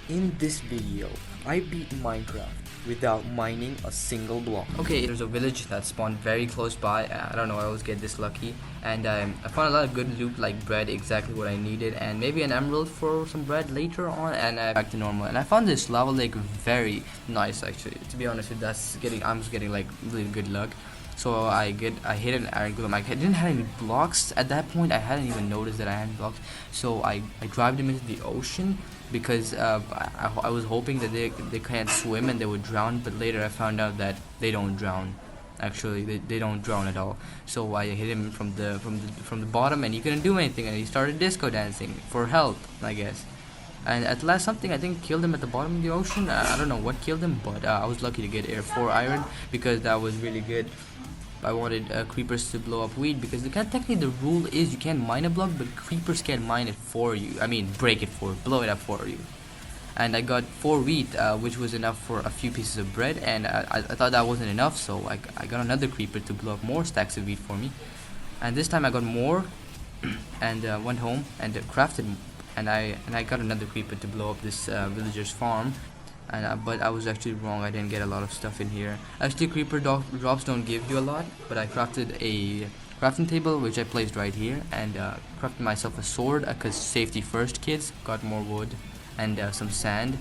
In this video, I beat Minecraft without mining a single block. Okay, there's a village that spawned very close by. I don't know, I always get this lucky. And I found a lot of good loot like bread, exactly what I needed, and maybe an emerald for some bread later on, and back to normal. And I found this lava lake very nice actually. To be honest with you, I'm just getting like really good luck. So I hit an iron golem. I didn't have any blocks at that point. I hadn't even noticed that I had blocks. So I drive them into the ocean because I was hoping that they can't swim and they would drown. But later I found out that they don't drown. Actually, they don't drown at all. So I hit him from the bottom, and he couldn't do anything, and he started disco dancing for help, I guess. And at last, something I think killed him at the bottom of the ocean. I don't know what killed him, but I was lucky to get Air 4 iron because that was really good. I wanted creepers to blow up wheat because technically the rule is you can't mine a block, but creepers can mine it for you. I mean, break it for, blow it up for you. And I got 4 wheat, which was enough for a few pieces of bread. And I thought that wasn't enough, so I got another creeper to blow up more stacks of wheat for me. And this time I got more, and went home and crafted. And I got another creeper to blow up this villager's farm. And but I was actually wrong. I didn't get a lot of stuff in here. Actually, creeper drops don't give you a lot, but I crafted a crafting table which I placed right here, and crafted myself a sword because safety first, kids. Got more wood and some sand.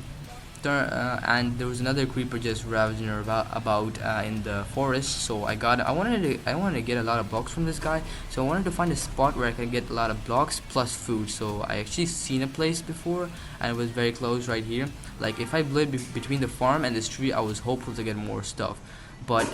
And there was another creeper just ravaging about in the forest. So I wanted to get a lot of blocks from this guy. So I wanted to find a spot where I could get a lot of blocks plus food. So I actually seen a place before, and it was very close right here. Like if I lived between the farm and this tree, I was hopeful to get more stuff. But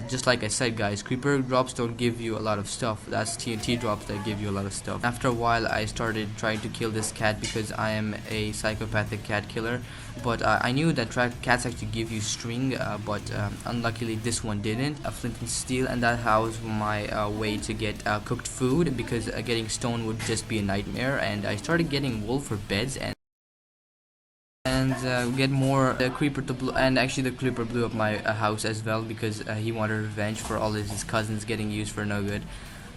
just like I said, guys, creeper drops don't give you a lot of stuff. That's TNT drops that give you a lot of stuff. After a while, I started trying to kill this cat because I am a psychopathic cat killer. But I knew that cats actually give you string, but unluckily this one didn't. A flint and steel, and that was my way to get cooked food because getting stone would just be a nightmare. And I started getting wool for beds and get more creeper to blow. And actually the creeper blew up my house as well because he wanted revenge for all his cousins getting used for no good.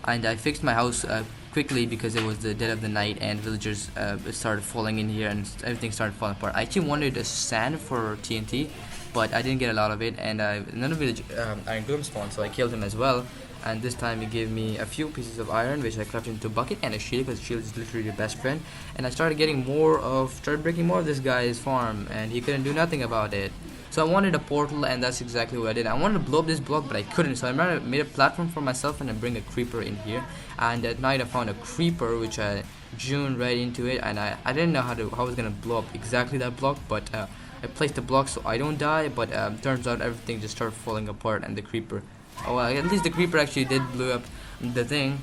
And I fixed my house quickly because it was the dead of the night and villagers started falling in here and everything started falling apart. I actually wanted a sand for TNT, but I didn't get a lot of it, and another village iron golem spawned, so I killed him as well. And this time he gave me a few pieces of iron which I crafted into a bucket and a shield because shield is literally your best friend. And I started breaking more of this guy's farm, and he couldn't do nothing about it. So I wanted a portal, and that's exactly what I did. I wanted to blow up this block, but I couldn't, so I made a platform for myself and I bring a creeper in here. And at night I found a creeper which I joined right into it, and I didn't know how I was gonna blow up exactly that block, but I placed the block so I don't die. But turns out everything just started falling apart, and the creeper, oh well, at least the creeper actually did blow up the thing.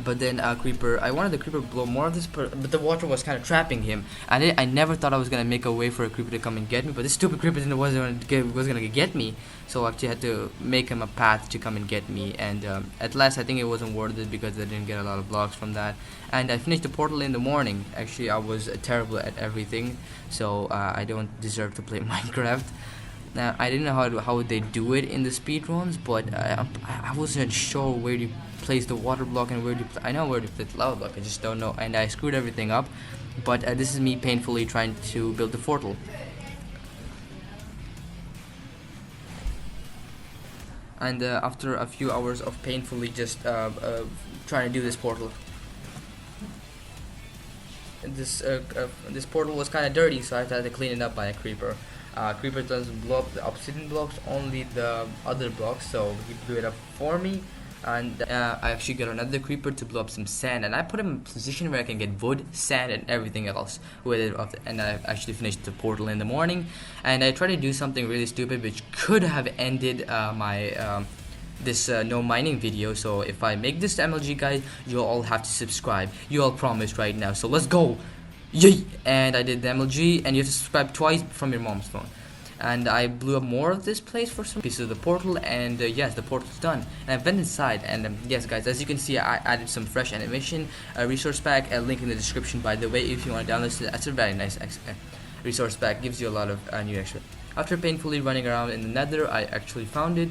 But then creeper, I wanted the creeper to blow more of this, but the water was kind of trapping him. And I never thought I was gonna make a way for a creeper to come and get me, but this stupid creeper was gonna get me. So I actually had to make him a path to come and get me. And at last, I think it wasn't worth it because I didn't get a lot of blocks from that. And I finished the portal in the morning. Actually, I was terrible at everything, so I don't deserve to play Minecraft. Now, I didn't know how they do it in the speedruns, but I wasn't sure where to place the water block and where to I know where to place the lava block, I just don't know, and I screwed everything up. But this is me painfully trying to build the portal. And after a few hours of painfully just trying to do this portal, this portal was kind of dirty, so I had to clean it up by a creeper. Creeper doesn't blow up the obsidian blocks, only the other blocks, so he blew it up for me. And I actually got another creeper to blow up some sand, and I put him in a position where I can get wood, sand, and everything else with it. And I actually finished the portal in the morning, and I tried to do something really stupid which could have ended my this no mining video. So if I make this MLG, guys, you all have to subscribe. You all promised right now, so let's go. Yay! And I did the MLG, and you have to subscribe twice from your mom's phone. And I blew up more of this place for some pieces of the portal, and yes, the portal's done. And I've been inside, and yes, guys, as you can see, I added some fresh animation, a resource pack, a link in the description, by the way, if you want to download it. That's a very nice resource pack, gives you a lot of new extra. After painfully running around in the nether, I actually found it.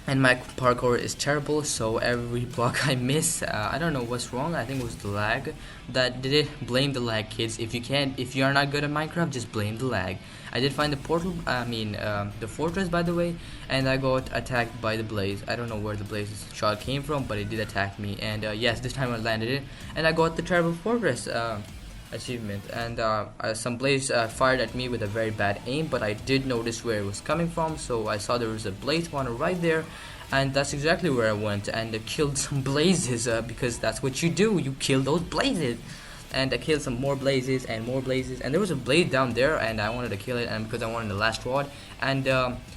and my parkour is terrible, so every block I miss. I don't know what's wrong. I think it was the lag that did it. Blame the lag, kids. If you are not good at Minecraft, just blame the lag. I did find the portal, the fortress, by the way, and I got attacked by the blaze. I don't know where the blaze shot came from, but it did attack me. And yes, this time I landed it, and I got the terrible fortress achievement. And some blaze fired at me with a very bad aim, but I did notice where it was coming from, so I saw there was a blaze spawner right there, and that's exactly where I went and killed some blazes, because that's what you do, you kill those blazes. And I killed some more blazes and more blazes, and there was a blaze down there and I wanted to kill it, and because I wanted the last rod. And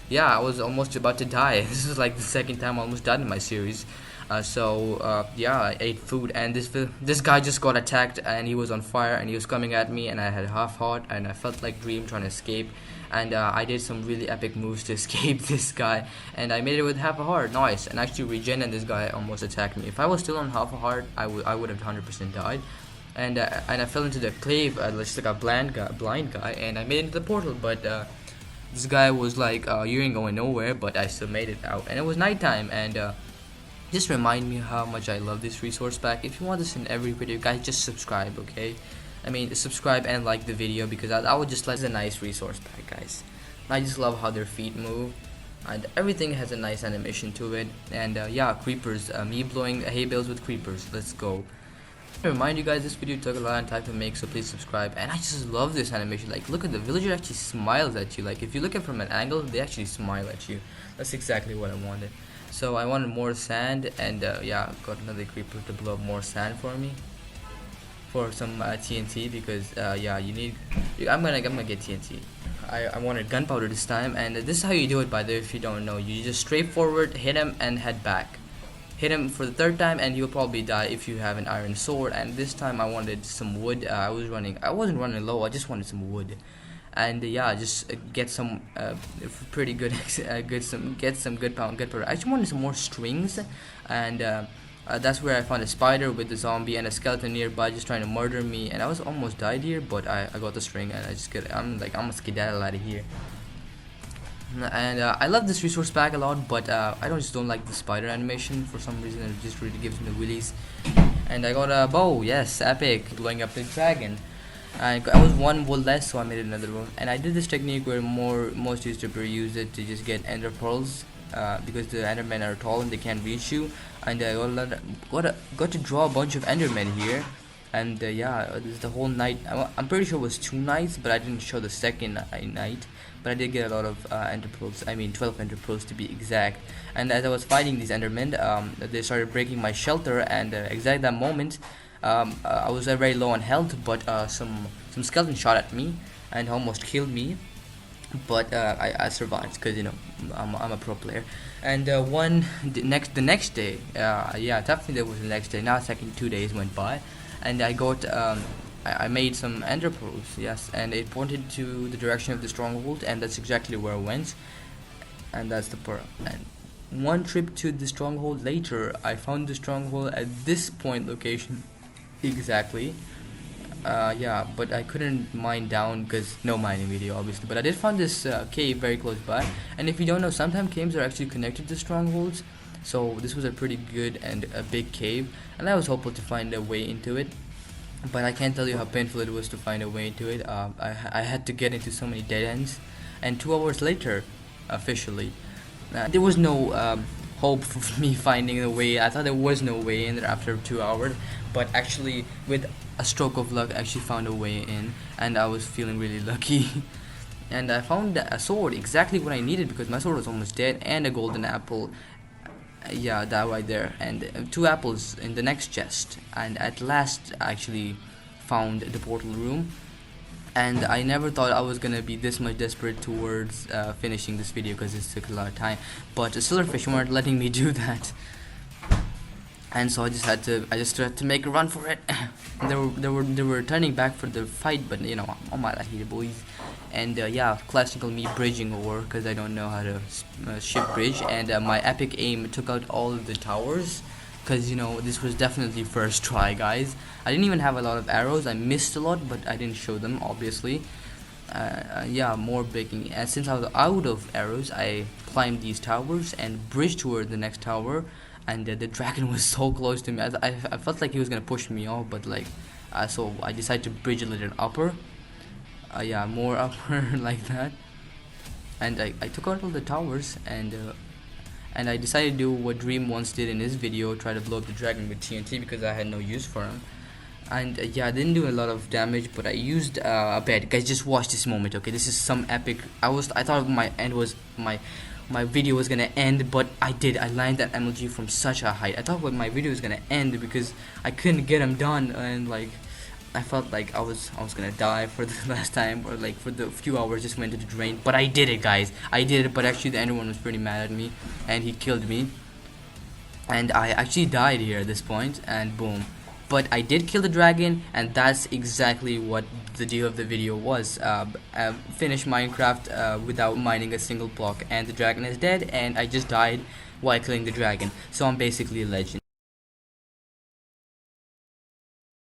yeah, I was almost about to die. This is like the second time I almost died in my series. Yeah, I ate food, and this guy just got attacked, and he was on fire, and he was coming at me, and I had half heart, and I felt like Dream trying to escape, and I did some really epic moves to escape this guy, and I made it with half a heart. Nice. And actually regen, and this guy almost attacked me. If I was still on half a heart, I would have 100% died. And I fell into the cave, just like a blind guy, and I made it into the portal, but this guy was like, you ain't going nowhere, but I still made it out, and it was nighttime. And just remind me how much I love this resource pack. If you want this in every video, guys, just subscribe, okay? I mean, subscribe and like the video, because I would just like. It's a nice resource pack, guys. I just love how their feet move, and everything has a nice animation to it. And yeah, creepers, me blowing hay bales with creepers. Let's go. I remind you guys, this video took a lot of time to make, so please subscribe. And I just love this animation. Like, look at the villager actually smiles at you. Like, if you look at it from an angle, they actually smile at you. That's exactly what I wanted. So I wanted more sand, and yeah, got another creeper to blow up more sand for me, for some TNT, because yeah, you need. I'm gonna get TNT. I wanted gunpowder this time, and this is how you do it. By the way, if you don't know, you just straight forward, hit him, and head back. Hit him for the third time, and he'll probably die if you have an iron sword. And this time I wanted some wood. I wasn't running low. I just wanted some wood, and yeah, just get some pretty good, get some good gunpowder. I just wanted some more strings, and that's where I found a spider with a zombie and a skeleton nearby, just trying to murder me. And I was almost died here, but I got the string, and I'm gonna skedaddle out of here. And I love this resource pack a lot, but I just don't like the spider animation for some reason. It just really gives me the willies. And I got a bow, yes, epic, blowing up the dragon. And I was one wood less, so I made another one. And I did this technique where most YouTubers use it to just get ender pearls, because the endermen are tall and they can't reach you. And I got to draw a bunch of endermen here. And yeah, this is the whole night. I'm pretty sure it was 2 nights, but I didn't show the second night. But I did get a lot of ender pearls. I mean 12 ender pearls to be exact. And as I was fighting these endermen, they started breaking my shelter, and exact that moment, I was very low on health, but some skeletons shot at me and almost killed me. But I survived, because you know I'm a pro player. And the next day, yeah, definitely there was the next day. Now second 2 days went by, and I got I made some ender pearls, yes, and it pointed to the direction of the stronghold, and that's exactly where I went, and that's the pearl. And one trip to the stronghold later, I found the stronghold at this point location exactly. Yeah, but I couldn't mine down because no mining video, obviously. But I did find this cave very close by, and if you don't know, sometimes caves are actually connected to strongholds. So this was a pretty good and a big cave, and I was hopeful to find a way into it. But I can't tell you how painful it was to find a way into it. I had to get into so many dead ends, and 2 hours later, officially, there was no hope for me finding a way. I thought there was no way in there after 2 hours, but actually, with a stroke of luck, I actually found a way in, and I was feeling really lucky. And I found a sword, exactly what I needed, because my sword was almost dead, and a golden apple. Yeah, that right there, and 2 apples in the next chest. And at last I actually found the portal room, and I never thought I was gonna be this much desperate towards finishing this video, because it took a lot of time, but the silverfish weren't letting me do that, and so I just had to make a run for it. They were turning back for the fight, but you know, I'm not here, boys. And yeah, classical me bridging over, because I don't know how to ship bridge. And my epic aim took out all of the towers, because you know, this was definitely first try, guys. I didn't even have a lot of arrows. I missed a lot, but I didn't show them, obviously. yeah, more breaking. And since I was out of arrows, I climbed these towers and bridged toward the next tower. And the dragon was so close to me. I felt like he was gonna push me off, but like, so I decided to bridge a little upper. Yeah, more upper like that. And I took out all the towers, and I decided to do what Dream once did in his video, try to blow up the dragon with TNT because I had no use for him. And yeah, I didn't do a lot of damage, but I used a bed. Guys, just watch this moment, okay? This is some epic. I thought my end was my video was gonna end, but I landed that MLG from such a height. I thought my video was gonna end because I couldn't get him done, and like I felt like I was gonna die for the last time, or like for the few hours just went to the drain. But I did it, guys. I did it. But actually, the Enderman was pretty mad at me, and he killed me. And I actually died here at this point, and boom. But I did kill the dragon, and that's exactly what the deal of the video was. Finish Minecraft without mining a single block, and the dragon is dead, and I just died while killing the dragon. So I'm basically a legend.